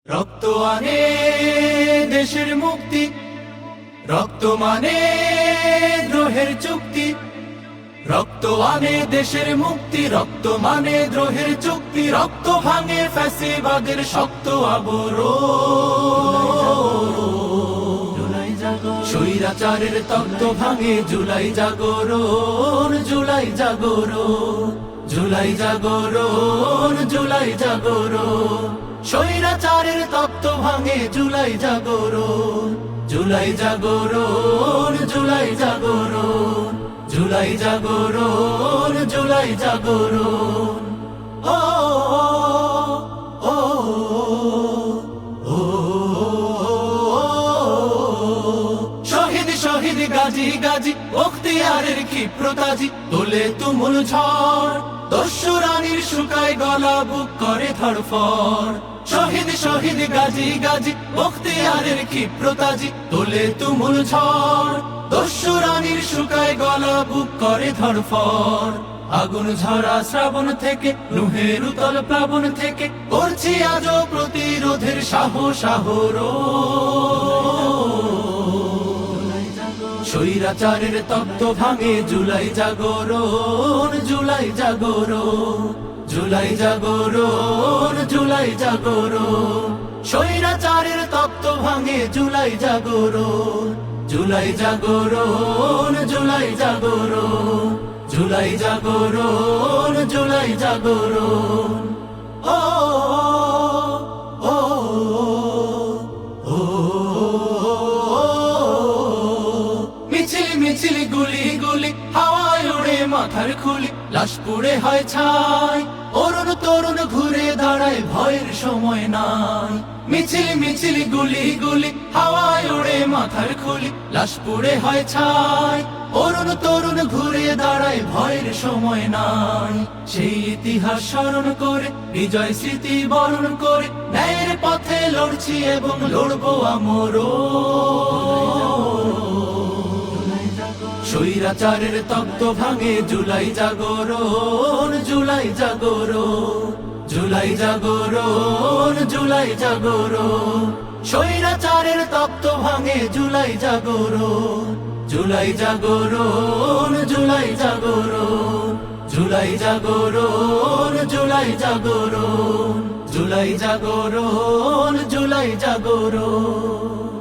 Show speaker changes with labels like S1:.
S1: রক্ত আনে দেশের মুক্তি, রক্ত মানে দ্রোহের চুক্তি। রক্ত আনে দেশের মুক্তি, রক্ত মানে দ্রোহের চুক্তি। রক্ত ভাঙে ফ্যাসিবাদের শক্ত আবরণ। স্বৈরাচারের তক্ত ভাঙে জুলাই জাগরণ, জুলাই জাগরণ, জুলাই জাগরণ, জুলাই জাগরণ। স্বৈরাচারের তক্ত ভাঙে জুলাই জাগরণ, জুলাই জাগরণ, জুলাই জাগরণ, জুলাই জাগরণ, জুলাই জাগরণ। ও ও ও শহীদ শহীদ গাজী গাজী বখতিয়ারের ক্ষিপ্রতাজি তোলে তুমুল ঝড়। দস্যু রানীর শুকায় গলা, বুক করে ধড়ফড়। শহীদ শহীদ গাজী গাজী বখতিয়ারের ক্ষিপ্রতাজি তোলে তুমুল ঝড়। দস্যু রানীর শুকায় গলা, বুক করে ধড়ফড়। আগুন ঝরা শ্রাবণ থেকে, নুহের উতল প্লাবন থেকে করছি আজও প্রতিরোধের সাহস আহরণ। স্বৈরাচারের তত্ত্ব ভাঙে জুলাই জাগরণ, জুলাই জাগরণ, জুলাই জাগরণ, জুলাই জাগরণ। স্বৈরাচারের তত্ত্ব ভাঙে জুলাই জাগরণ, জুলাই জাগরণ, জুলাই জাগরণ, জুলাই জাগরণ, জুলাই জাগরণ। ও ও ও মিছিল মিছিল গুলি গুলি হাওয়ায় উড়ে মাথার খুলি, লাশ পুড়ে হয় ছাই। অরুণ তরুণ ঘুরে দাঁড়ায়, ভয়ের সময় নাই। মিছিল মিছিল গুলি গুলি হাওয়ায় উড়ে মাথার খুলি, লাশ পুড়ে হয় ছাই। অরুণ তরুণ ঘুরে দাঁড়ায়, ভয়ের সময় নাই। সেই ইতিহাস স্মরণ করে, বিজয় স্মৃতি বরণ করে ন্যায়ের পথে লড়ছি এবং লড়বো আমরও। স্বৈরাচারের তত্ত্ব ভাঙে জুলাই জাগরণ, জুলাই জাগরণ, জুলাই জাগরণ, জুলাই জাগরণ। স্বৈরাচারের তত্ত্ব ভাঙে জুলাই জাগরণ, জুলাই জাগরণ, জুলাই জাগরণ, জুলাই জাগরণ, জুলাই জাগরণ, জুলাই জাগরণ, জুলাই জাগরণ।